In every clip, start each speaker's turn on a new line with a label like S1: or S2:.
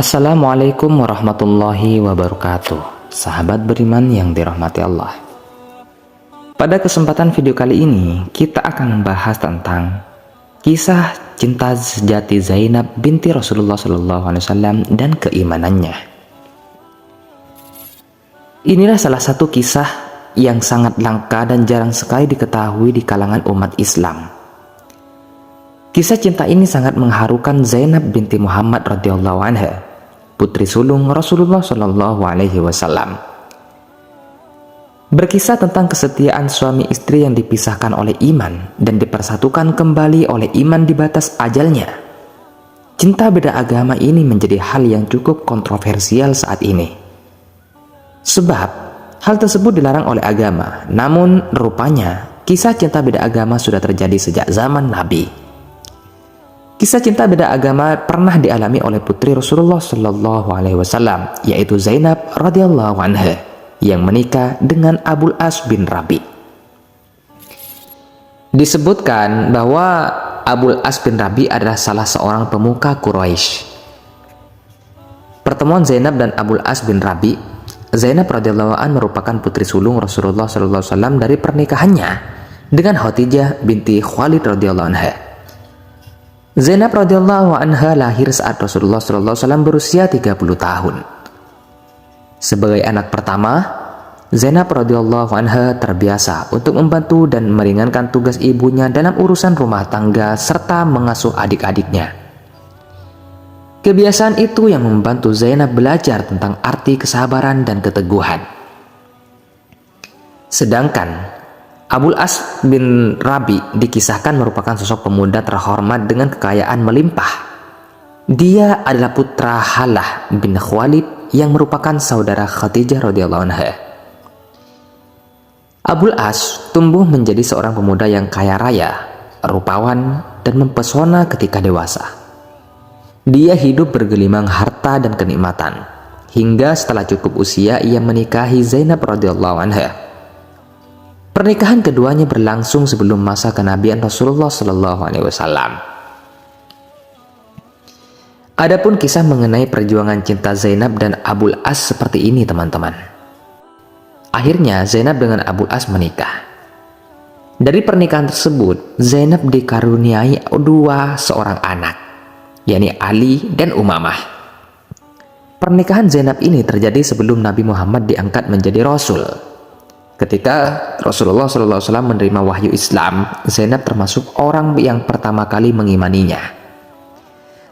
S1: Assalamualaikum warahmatullahi wabarakatuh. Sahabat beriman yang dirahmati Allah. Pada kesempatan video kali ini, kita akan membahas tentang kisah cinta sejati Zainab binti Rasulullah SAW dan keimanannya. Inilah salah satu kisah yang sangat langka dan jarang sekali diketahui di kalangan umat Islam. Kisah cinta ini sangat mengharukan Zainab binti Muhammad radhiyallahu anha, putri sulung Rasulullah Shallallahu Alaihi Wasallam. Berkisah tentang kesetiaan suami istri yang dipisahkan oleh iman dan dipersatukan kembali oleh iman di batas ajalnya. Cinta beda agama ini menjadi hal yang cukup kontroversial saat ini. Sebab hal tersebut dilarang oleh agama, namun rupanya kisah cinta beda agama sudah terjadi sejak zaman Nabi. Kisah cinta beda agama pernah dialami oleh putri Rasulullah Shallallahu Alaihi Wasallam, yaitu Zainab radhiyallahu anha, yang menikah dengan Abul As bin Rabi. Disebutkan bahwa Abul As bin Rabi adalah salah seorang pemuka Quraisy. Pertemuan Zainab dan Abul As bin Rabi, Zainab radhiyallahu anha merupakan putri sulung Rasulullah Shallallahu Alaihi Wasallam dari pernikahannya dengan Khadijah binti Khalid radhiyallahu anha. Zainab radhiyallahu anha lahir saat Rasulullah SAW berusia 30 tahun. Sebagai anak pertama, Zainab radhiyallahu anha terbiasa untuk membantu dan meringankan tugas ibunya dalam urusan rumah tangga serta mengasuh adik-adiknya. Kebiasaan itu yang membantu Zainab belajar tentang arti kesabaran dan keteguhan. Sedangkan Abul As bin Rabi dikisahkan merupakan sosok pemuda terhormat dengan kekayaan melimpah. Dia adalah putra Halah bin Khalid yang merupakan saudara Khadijah radhiyallahu anha. Abul As tumbuh menjadi seorang pemuda yang kaya raya, rupawan, dan mempesona ketika dewasa. Dia hidup bergelimang harta dan kenikmatan, hingga setelah cukup usia ia menikahi Zainab radhiyallahu anha. Pernikahan keduanya berlangsung sebelum masa kenabian Rasulullah Shallallahu Alaihi Wasallam. Adapun kisah mengenai perjuangan cinta Zainab dan Abul As seperti ini, teman-teman. Akhirnya Zainab dengan Abul As menikah. Dari pernikahan tersebut, Zainab dikaruniai seorang anak, yakni Ali dan Umamah. Pernikahan Zainab ini terjadi sebelum Nabi Muhammad diangkat menjadi Rasul. Ketika Rasulullah SAW menerima wahyu Islam, Zainab termasuk orang yang pertama kali mengimaninya.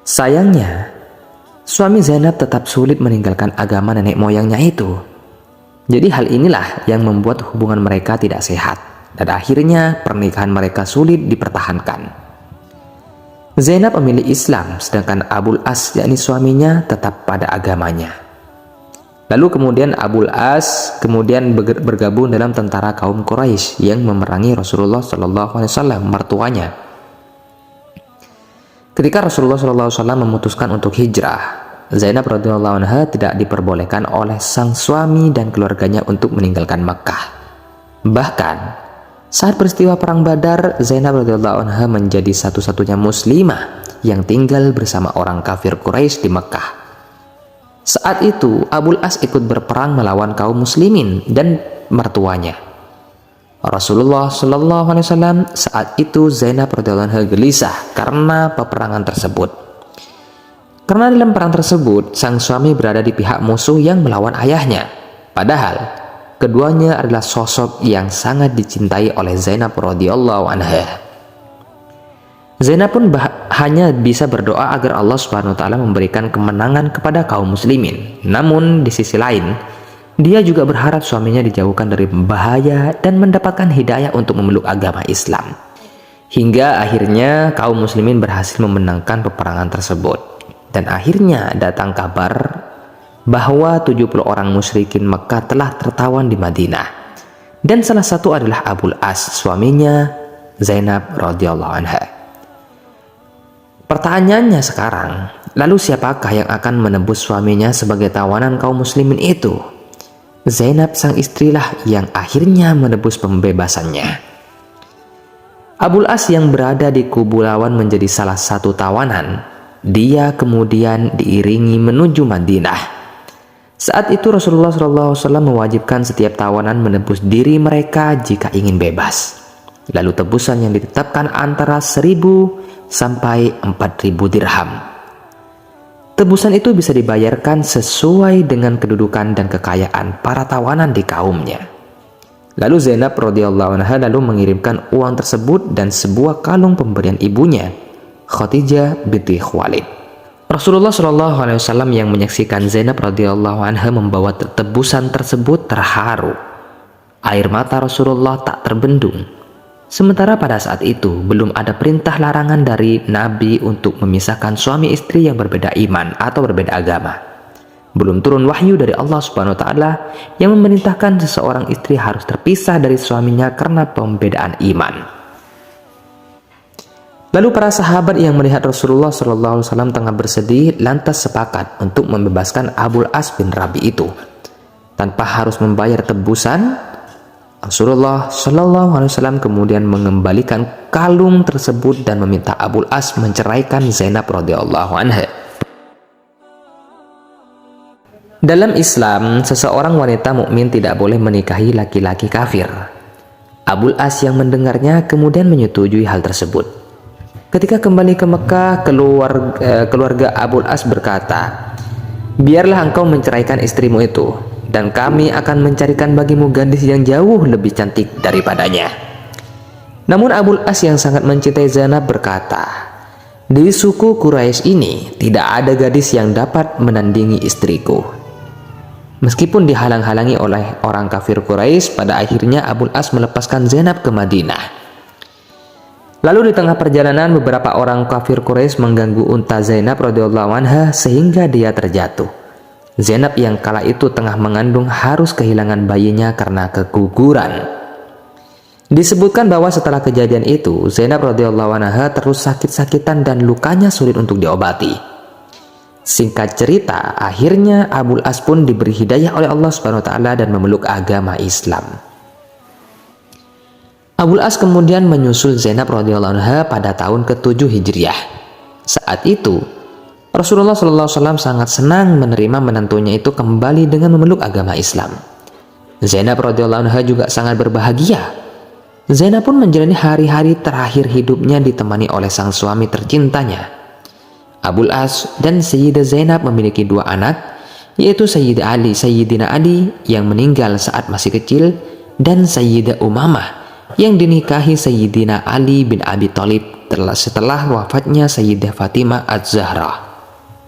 S1: Sayangnya, suami Zainab tetap sulit meninggalkan agama nenek moyangnya itu. Jadi hal inilah yang membuat hubungan mereka tidak sehat, dan akhirnya pernikahan mereka sulit dipertahankan. Zainab memilih Islam, sedangkan Abul As, yakni suaminya, tetap pada agamanya. Lalu kemudian Abul As bergabung dalam tentara kaum Quraisy yang memerangi Rasulullah SAW, mertuanya. Ketika Rasulullah SAW memutuskan untuk hijrah, Zainab radhiyallahu anha tidak diperbolehkan oleh sang suami dan keluarganya untuk meninggalkan Makkah. Bahkan saat peristiwa perang Badar, Zainab radhiyallahu anha menjadi satu-satunya muslimah yang tinggal bersama orang kafir Quraisy di Makkah. Saat itu Abul As ikut berperang melawan kaum muslimin dan mertuanya. Rasulullah Shallallahu Alaihi Wasallam saat itu Zainab radhiyallahu anha gelisah karena peperangan tersebut. Karena dalam perang tersebut sang suami berada di pihak musuh yang melawan ayahnya. Padahal keduanya adalah sosok yang sangat dicintai oleh Zainab radhiyallahu anha. Zainab pun hanya bisa berdoa agar Allah Subhanahu wa taala memberikan kemenangan kepada kaum muslimin. Namun di sisi lain, dia juga berharap suaminya dijauhkan dari bahaya dan mendapatkan hidayah untuk memeluk agama Islam. Hingga akhirnya kaum muslimin berhasil memenangkan peperangan tersebut. Dan akhirnya datang kabar bahwa 70 orang musyrikin Mekah telah tertawan di Madinah. Dan salah satu adalah Abul As, suaminya Zainab radhiyallahu anha. Pertanyaannya sekarang, lalu siapakah yang akan menebus suaminya sebagai tawanan kaum muslimin itu? Zainab sang istrilah yang akhirnya menebus pembebasannya. Abul As yang berada di kubu lawan menjadi salah satu tawanan Dia kemudian diiringi menuju Madinah. Saat itu Rasulullah SAW mewajibkan setiap tawanan menebus diri mereka jika ingin bebas. Lalu tebusan yang ditetapkan antara 1.000 sampai 4.000 dirham. Tebusan itu bisa dibayarkan sesuai dengan kedudukan dan kekayaan para tawanan di kaumnya. Lalu Zainab radhiyallahu anha lalu mengirimkan uang tersebut dan sebuah kalung pemberian ibunya, Khadijah binti Khuwailid. Rasulullah Shallallahu Alaihi Wasallam yang menyaksikan Zainab radhiyallahu anha membawa tebusan tersebut terharu. Air mata Rasulullah tak terbendung. Sementara pada saat itu belum ada perintah larangan dari Nabi untuk memisahkan suami istri yang berbeda iman atau berbeda agama. Belum turun wahyu dari Allah Subhanahu wa Ta'ala yang memerintahkan seseorang istri harus terpisah dari suaminya karena pembedaan iman. Lalu para sahabat yang melihat Rasulullah SAW tengah bersedih lantas sepakat untuk membebaskan Abul As bin Rabi itu. Tanpa harus membayar tebusan, Rasulullah SAW kemudian mengembalikan kalung tersebut dan meminta Abul As menceraikan Zainab radhiyallahu anha. Dalam Islam, seseorang wanita mukmin tidak boleh menikahi laki-laki kafir. Abul As yang mendengarnya kemudian menyetujui hal tersebut. Ketika kembali ke Mekah, keluarga Abul As berkata, "Biarlah engkau menceraikan istrimu itu, dan kami akan mencarikan bagimu gadis yang jauh lebih cantik daripadanya." Namun Abul As yang sangat mencintai Zainab berkata, "Di suku Quraisy ini tidak ada gadis yang dapat menandingi istriku." Meskipun dihalang-halangi oleh orang kafir Quraisy, pada akhirnya Abul As melepaskan Zainab ke Madinah. Lalu di tengah perjalanan beberapa orang kafir Quraisy mengganggu unta Zainab radhiyallahu anha sehingga dia terjatuh. Zainab yang kala itu tengah mengandung harus kehilangan bayinya karena keguguran. Disebutkan bahwa setelah kejadian itu Zainab radhiyallahu anha terus sakit-sakitan dan lukanya sulit untuk diobati. Singkat cerita, akhirnya Abul As pun diberi hidayah oleh Allah Subhanahu wa Ta'ala dan memeluk agama Islam. Abul As kemudian menyusul Zainab radhiyallahu anha pada tahun ke-7 Hijriah. Saat itu, Rasulullah SAW sangat senang menerima menantunya itu kembali dengan memeluk agama Islam. Zainab radhiyallahu anha juga sangat berbahagia. Zainab pun menjalani hari-hari terakhir hidupnya ditemani oleh sang suami tercintanya. Abul As dan Sayyidah Zainab memiliki dua anak, yaitu Sayyidina Ali yang meninggal saat masih kecil dan Sayyidah Umamah yang dinikahi Sayyidina Ali bin Abi Thalib setelah wafatnya Sayyidah Fatimah Az-Zahra.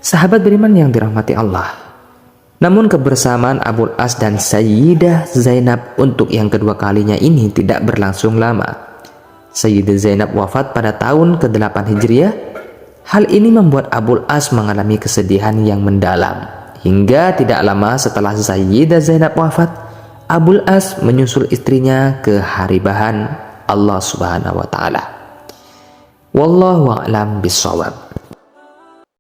S1: Sahabat beriman yang dirahmati Allah. Namun kebersamaan Abul As dan Sayyidah Zainab untuk yang kedua kalinya ini tidak berlangsung lama. Sayyidah Zainab wafat pada tahun ke-8 Hijriah. Hal ini membuat Abul As mengalami kesedihan yang mendalam. Hingga tidak lama setelah Sayyidah Zainab wafat, Abul As menyusul istrinya ke haribahan Allah Subhanahu wa Ta'ala. Wallahu a'lam bishawab.